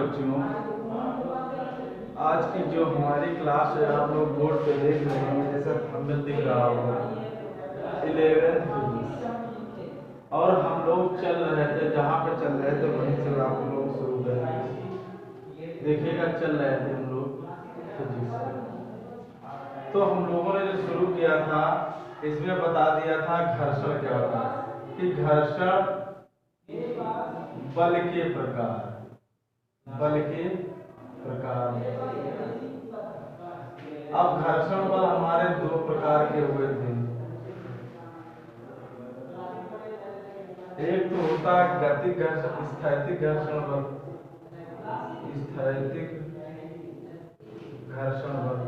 बच्चों, आज की जो हमारी क्लास है आप लोग बोर्ड पे देख रहे हैं, जैसा हमें दिख रहा होगा 11th फिजिक्स, और हम लोग चल रहे थे जहाँ पे चल रहे थे वहीं से आप लोग शुरू करेंगे। देखिएगा चल रहे थे हम लोग फिजिक्स। तो हम लोगों ने जो शुरू किया था इसमें बता दिया था घर्षण क्या होता है, कि घर्षण बल के प्रकार, बल के प्रकार। अब घर्षण बल हमारे दो प्रकार के हुए थे। एक तो होता है गतिक घर्षण, स्थैतिक घर्षण बल, स्थैतिक घर्षण बल,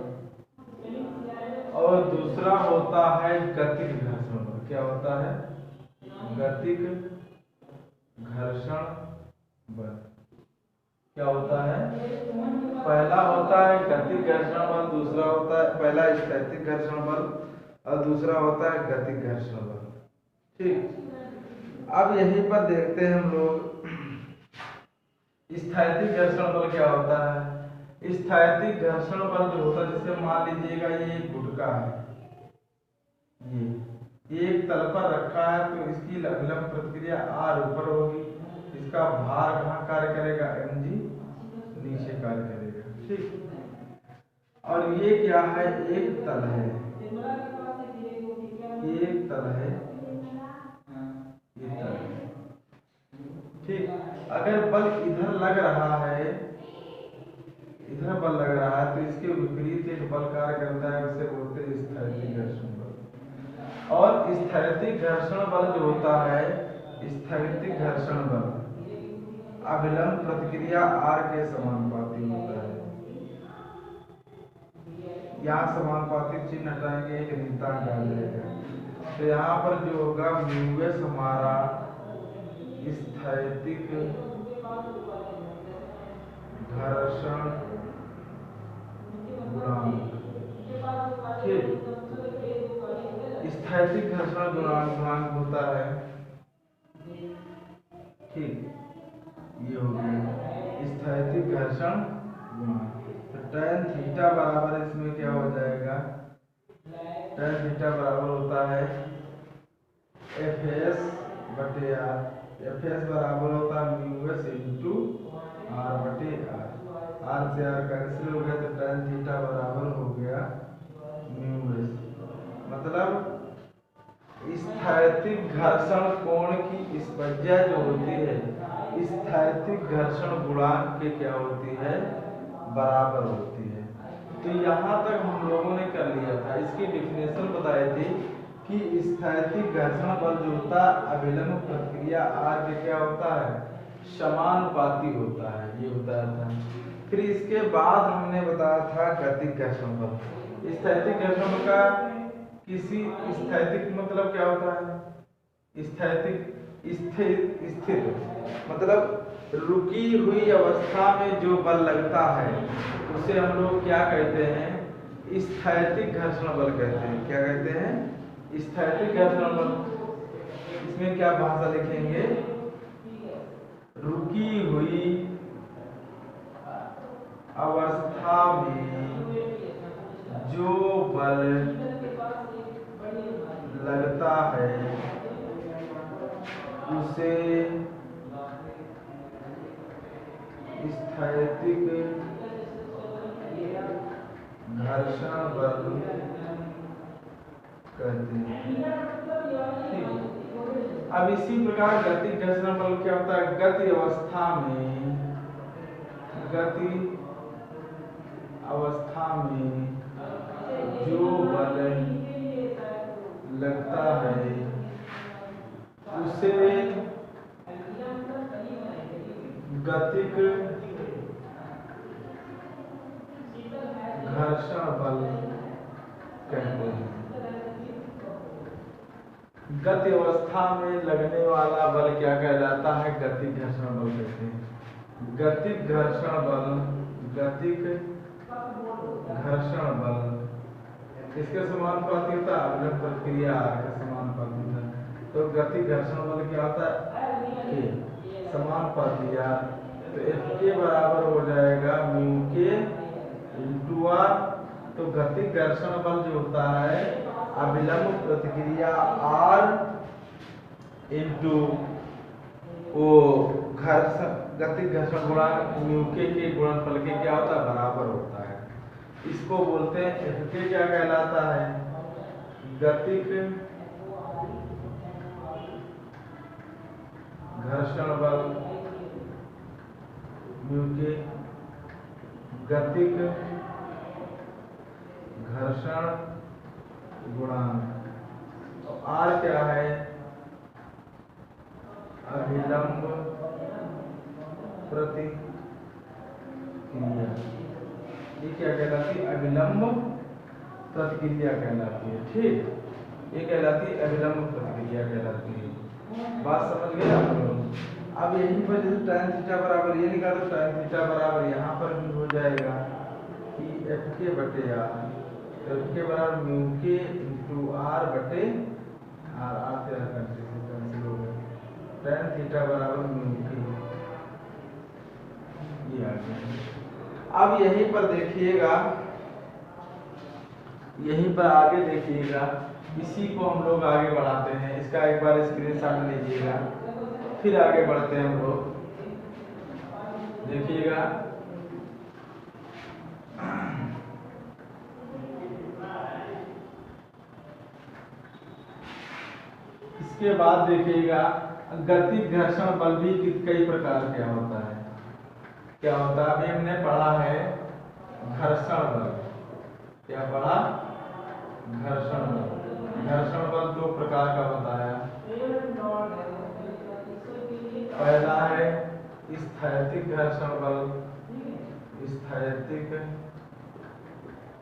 और दूसरा होता है गतिक घर्षण बल। क्या होता है? गतिक घर्षण बल। क्या होता है? पहला होता है गतिक घर्षण बल, दूसरा होता है, पहला स्थैतिक घर्षण बल और दूसरा होता है गतिक घर्षण बल। ठीक, अब यहीं पर देखते हैं हम लोग स्थैतिक घर्षण बल क्या होता है। स्थैतिक घर्षण बल जो होता है, जैसे मान लीजिएगा ये गुटका है, ये एक तल पर रखा है, तो इसकी अभिलंब प्रतिक्रिया R ऊपर होगी, इसका भार कहाँ कार्य करेगा? mg नीचे कार्य करेगा। ठीक, और ये क्या है? एक तल है, एक तल है, ये तल है। ठीक, अगर बल इधर लग रहा है, इधर बल लग रहा है, तो इसके विपरीत एक बल कार्य करता है, उसे बोलते हैं स्थैतिक घर्षण बल। और स्थैतिक घर्षण बल जो होता है, स्थैतिक घर्षण बल अभिलंब प्रतिक्रिया R के समानुपाती होता है। यहाँ समानुपाती चिन्ह हटाएंगे, एक नियतांक आ जाएगा, तो यहाँ पर जो होगा म्यूएस हमारा स्थैतिक घर्षण गुणांक। ठीक, स्थैतिक घर्षण गुणांक होता है। ठीक, ये हो गया स्थैतिक घर्षण गुणांक। तो tan थीटा बराबर इसमें क्या हो जाएगा? tan थीटा बराबर होता है Fs बटे R। Fs बराबर होता है म्यूएस इंटू R बटे R। R से R कैंसिल हो गया, तो tan थीटा बराबर हो गया म्यूएस। मतलब स्थैतिक घर्षण कोण की इस वजह जो होती है स्थैतिक घर्षण गुणांक के क्या होती है? बराबर होती है। तो यहाँ तक हम लोगों ने कर लिया था। इसकी डिफिनेशन बताई थी कि स्थैतिक घर्षण बल जो होता है अभिलंब प्रतिक्रिया R के क्या होता है? समानुपाती होता है, ये बताया था। फिर इसके बाद हमने बताया था गतिक घर्षण बल। स्थैतिक घर्षण बल का किसी स्थैतिक मतलब क्या होता है? स्थैतिक स्थिर मतलब रुकी हुई अवस्था में जो बल लगता है उसे हम लोग क्या कहते हैं? स्थैतिक घर्षण बल कहते हैं। क्या कहते हैं? स्थैतिक घर्षण बल। इसमें क्या भाषा लिखेंगे? रुकी हुई अवस्था में जो बल लगता है उसे स्थैतिक घर्षण बल कहते हैं। ठीक, अब इसी प्रकार गतिक घर्षण बल क्या होता है? गति अवस्था में, गति अवस्था में जो बल लगता है उसे गतिक घर्षण बल कहते हैं। गति अवस्था में लगने वाला बल क्या कहलाता है? गतिक घर्षण बल कहते हैं। गतिक घर्षण बल, गतिक घर्षण बल इसके समानुपाती होता है अभिलंब प्रतिक्रिया के समानुपाती होता है। तो गतिक घर्षण बल क्या होता है? समानुपाती तो एफ के बराबर हो जाएगा म्यू के इंटू आर। तो गतिक घर्षण बल जो होता है अभिलंब प्रतिक्रिया आर इंटू वो घर्षण गतिक घर्षण गुणांक म्यू के गुणनफल के क्या होता है बराबर होता है। इसको बोलते हैं एफ के क्या कहलाता है गतिक घर्षण बल म्यू के गतिक घर्षण गुणांक। तो आर क्या है अभिलंब प्रतिक्रिया। ये क्या कहलाती है अभिलंब प्रतिक्रिया कहलाती है। ठीक ये कहलाती है अभिलंब प्रतिक्रिया कहलाती है। बात समझ गए आप लोग। अब यहीं पर जैसे tan थीटा बराबर ये लिखा तो tan थीटा बराबर यहाँ पर भी हो जाएगा कि एफ के बटे आर। एफ के बराबर म्यू के इंटू आर बटे आर। आर तेरा कैंसिल हो गया। tan थीटा बराबर म्यू के ये आ गया। अब यहीं पर देखिएगा यहीं पर आगे देखिएगा इसी को हम लोग आगे बढ़ाते हैं। इसका एक बार स्क्रीनशॉट लीजिएगा फिर आगे बढ़ते हैं हम लोग। देखिएगा इसके बाद देखिएगा गतिक घर्षण बल भी कई प्रकार का होता है। क्या होता है अभी हमने पढ़ा है घर्षण बल। क्या पढ़ा घर्षण बल। घर्षण बल दो प्रकार का बताया। पहला है स्थैतिक घर्षण बल। स्थैतिक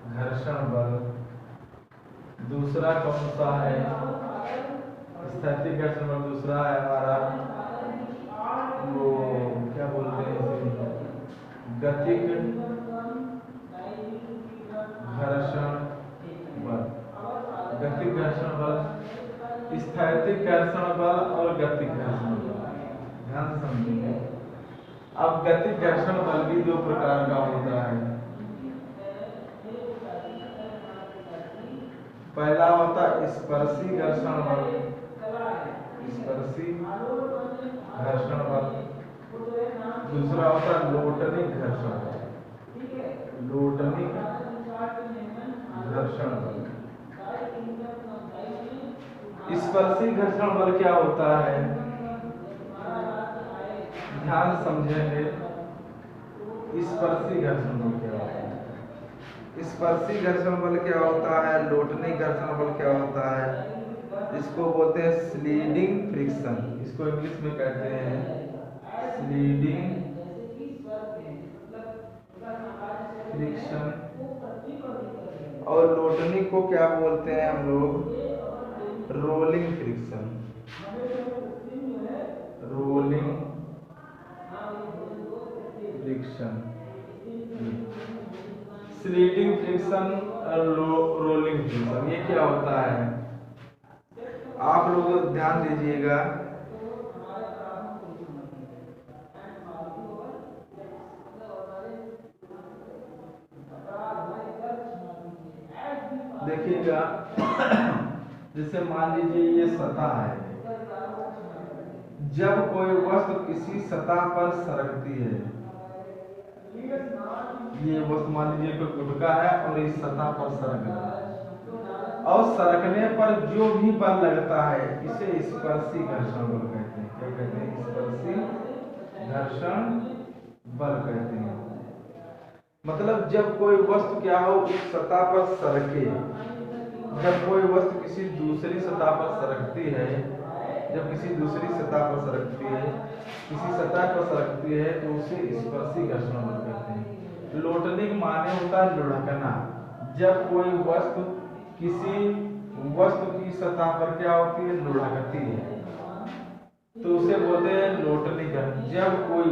घर्षण बल। दूसरा कौन सा है स्थैतिक घर्षण बल दूसरा है हमारा वो क्या बोलते हैं इसे गतिक घर्षण बल। गतिक घर्षण बल स्थैतिक घर्षण बल और गतिक घर्षण बल ध्यान से समझिए। अब गतिक घर्षण बल भी दो प्रकार का होता है। पहला होता स्पर्शी घर्षण बल। स्पर्शी घर्षण बल। दूसरा होता लोटनिक घर्षण बल। लोटनिक घर्षण बल। स्पर्शी घर्षण बल क्या होता है ध्यान समझेंगे। स्पर्शी घर्षण बल क्या होता है स्पर्शी घर्षण बल क्या होता है लोटनिक घर्षण बल क्या होता है इसको बोलते हैं स्लीडिंग फ्रिक्शन। इसको इंग्लिश में कहते हैं स्लीडिंग फ्रिक्शन। और लोटनिक को क्या बोलते हैं हम लोग rolling friction. Rolling friction. Sliding friction और रोलिंग फ्रिक्शन ये क्या होता है आप लोग ध्यान दीजिएगा। देखिएगा जैसे मान लीजिए ये सतह है। जब कोई वस्तु किसी सतह पर सरकती है ये वस्तु मान लीजिए कोई गुटका है और इस सतह पर सरक रहा है और सरकने पर जो भी बल लगता है इसे स्पर्शी घर्षण बल कहते हैं। क्या कहते हैं स्पर्शी घर्षण बल कहते हैं। मतलब जब कोई वस्तु क्या हो उस सतह पर सरके। जब कोई वस्तु किसी दूसरी सतह पर सरकती है जब किसी दूसरी सतह पर सरकती है किसी सतह पर सरकती है तो उसे स्पर्शी घर्षण बल कहते हैं। लोटनिक माने होता है लुढ़कना। जब कोई वस्तु किसी वस्तु की सतह पर क्या होती है लुढ़कती है तो उसे बोलते हैं लोटनिक। जब कोई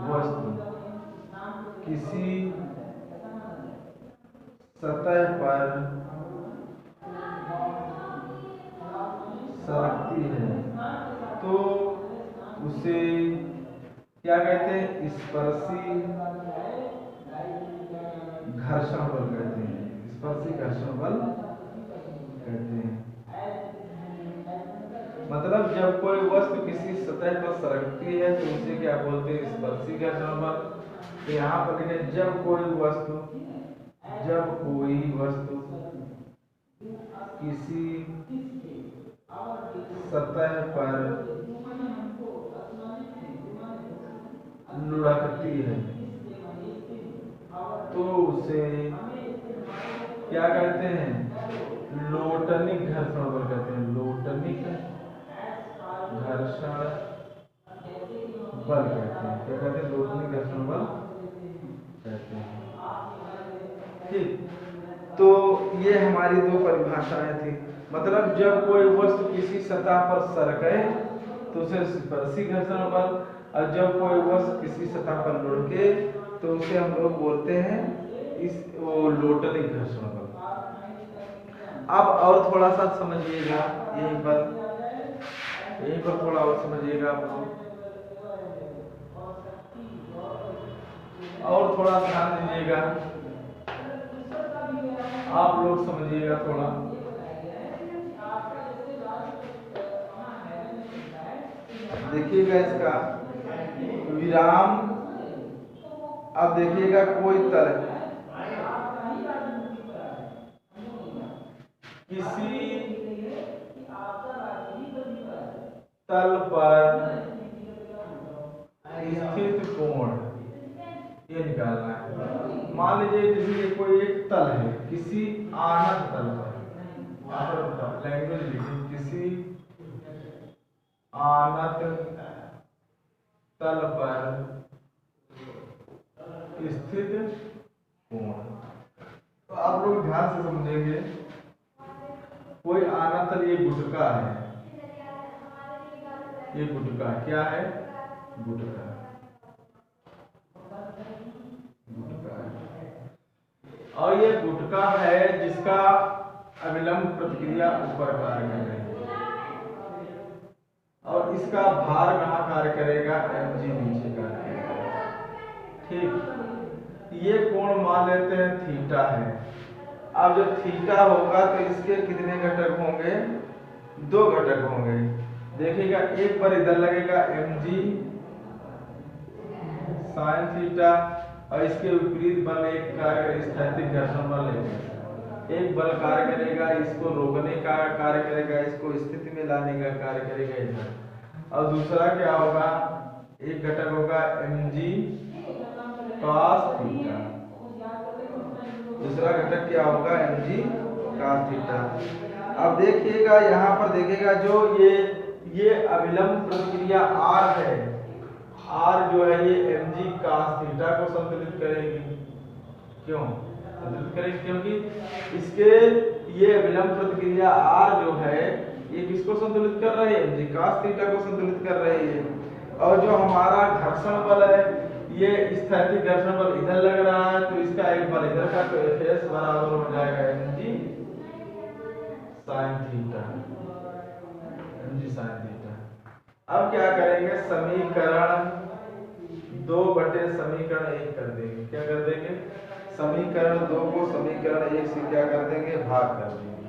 वस्तु किसी सतह पर सरकती है तो उसे क्या कहते हैं? स्पर्शी घर्षण बल कहते हैं। स्पर्शी घर्षण बल कहते हैं। मतलब जब कोई वस्तु किसी सतह पर सरकती है तो उसे क्या बोलते हैं? स्पर्शी घर्षण बल। तो यहाँ पर लिखें जब कोई वस्तु किसी सतह पर लुढ़कती है तो उसे क्या कहते हैं? लोटनिक घर्षण बल कहते हैं। लोटनिक घर्षण बल कहते हैं। क्या कहते हैं? लोटनिक घर्षण बल कहते हैं। ठीक, तो ये हमारी दो परिभाषाएं थी। मतलब जब कोई वस्तु किसी सतह पर सरके तो उसे स्पर्शी घर्षण बल, और जब कोई वस्तु किसी सतह पर लुढ़के तो उसे हम लोग बोलते हैं वो लोटनिक घर्षण बल। अब और थोड़ा सा समझिएगा, यहीं पर थोड़ा और समझिएगा आप लोग, और थोड़ा ध्यान दीजिएगा, आप लोग समझिएगा थोड़ा। देखिएगा इसका विराम। अब देखिएगा कोई तल किसी तल पर स्थित कोण, ये निकालना है। मान लीजिए किसी कोई एक तल है, किसी आनत तल पर, लैंग्वेज लिखिए, किसी आनत तल पर स्थित कोण। तो आप लोग ध्यान से समझेंगे, कोई आनत तल, ये गुटका है, ये गुटका क्या है? गुटका और ये गुटका है जिसका अविलंब प्रतिक्रिया ऊपर कार्य कर रही है और इसका भार कहाँ कार्य करेगा? mg नीचे कार्य करेगा। ठीक, ये कोण मान लेते हैं थीटा है। अब जब थीटा होगा तो इसके कितने घटक होंगे? दो घटक होंगे। देखिएगा, एक पर इधर लगेगा mg sin थीटा और इसके विपरीत बल एक कार्य स्थैतिक घर्षण बल है। एक बल कार्य करेगा, इसको रोकने का कार्य करेगा, इसको स्थिति में लाने का कार्य करेगा इधर। और दूसरा क्या होगा? एक घटक होगा mg cos थीटा। दूसरा घटक क्या होगा? mg cos theta. अब देखिएगा, यहाँ पर देखिएगा जो ये अविलंब प्रतिक्रिया R है, R जो है ये mg cos थीटा को संतुलित करेगी। क्यों संतुलित करेगी? क्योंकि इसके ये अविलंब प्रतिक्रिया R जो है ये किसको संतुलित कर रही है? mg cos थीटा को संतुलित कर रही है। और जो हमारा घर्षण बल है, ये स्थैतिक घर्षण बल इधर लग रहा है, तो इसका एक बल इधर का, तो Fs बराबर हो जाएगा mg sin theta. mg sin theta. अब क्या करेंगे? समीकरण 2/समीकरण 1 कर देंगे। क्या कर देंगे? समीकरण 2 को समीकरण 1 से क्या कर देंगे? भाग कर देंगे।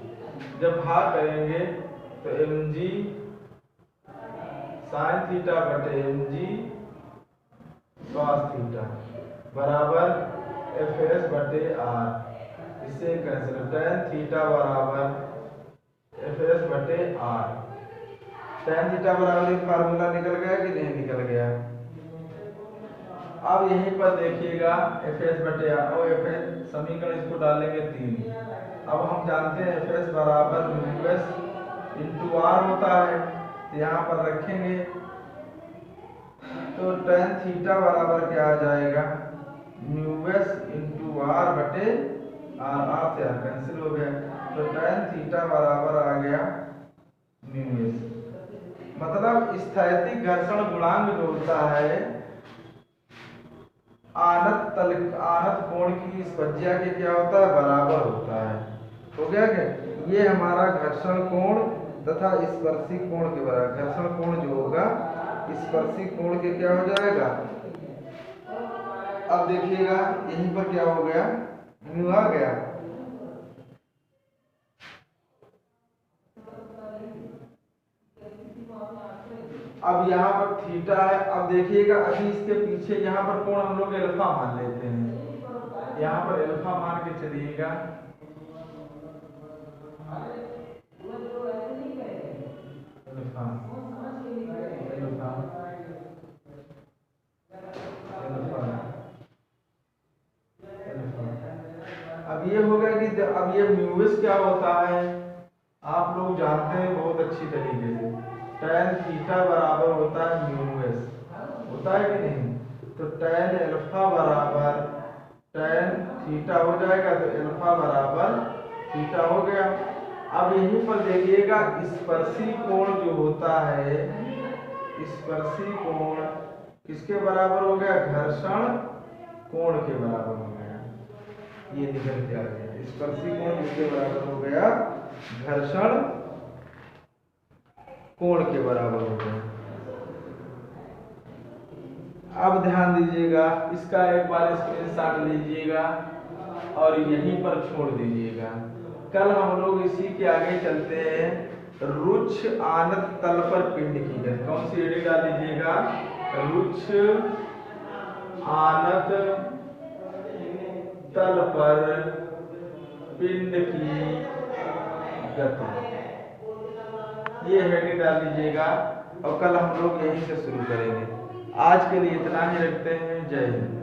जब भाग करेंगे तो mg sin थीटा बटे mg cos थीटा बराबर Fs बटे R। इससे कैंसिल, tan थीटा बराबर Fs बटे R। tan थीटा बराबर एक फार्मूला निकल गया कि नहीं निकल गया? अब यहीं पर देखिएगा Fs बटे R और Fs समीकरण इसको डालेंगे 3। अब हम जानते हैं Fs बराबर μs इंटू R होता है, तो यहाँ पर रखेंगे तो tan थीटा बराबर क्या आ जाएगा? μs इंटू R बटे R। R से R कैंसिल हो गया, तो tan थीटा बराबर आ गया μs। मतलब स्थैतिक घर्षण गुणांक जो होता है आनत कोण की स्पज्या के क्या होता है? बराबर होता है। हो गया क्या? ये हमारा घर्षण कोण तथा स्पर्शी कोण के बराबर, घर्षण कोण जो होगा स्पर्शी कोण के क्या हो जाएगा। अब देखिएगा यहीं पर क्या हो गया, म्यू आ गया। अब यहाँ पर थीटा है। अब देखिएगा अभी इसके पीछे यहाँ पर कोण हम लोग अल्फा मान लेते हैं, यहाँ पर अल्फा मान के चलिएगा। अब ये हो गया कि अब ये म्यूएस क्या होता है, आप लोग जानते हैं बहुत अच्छी तरीके से, tan थीटा बराबर होता है म्यूएस, होता है कि नहीं। तो tan अल्फा बराबर tan थीटा हो जाएगा, तो अल्फा बराबर थीटा हो गया। अब यहीं पर देखिएगा स्पर्शी कोण जो होता है, स्पर्शी कोण किसके बराबर हो गया, घर्षण कोण के बराबर हो गया। ये निकल के आ गया, स्पर्शी कोण किसके बराबर हो गया, घर्षण कोण के बराबर हो गया। अब ध्यान दीजिएगा, इसका एक बार स्क्रीनशॉट लीजिएगा और यहीं पर छोड़ दीजिएगा। कल हम लोग इसी के आगे चलते हैं, रुक्ष आनत तल पर पिंड की गति। कौन सी हेडिंग डाल दीजिएगा, रुक्ष आनत तल पर पिंड की गति, ये हेडिंग डाल दीजिएगा और कल हम लोग यहीं से शुरू करेंगे। आज के लिए इतना ही रखते हैं। जय हिंद।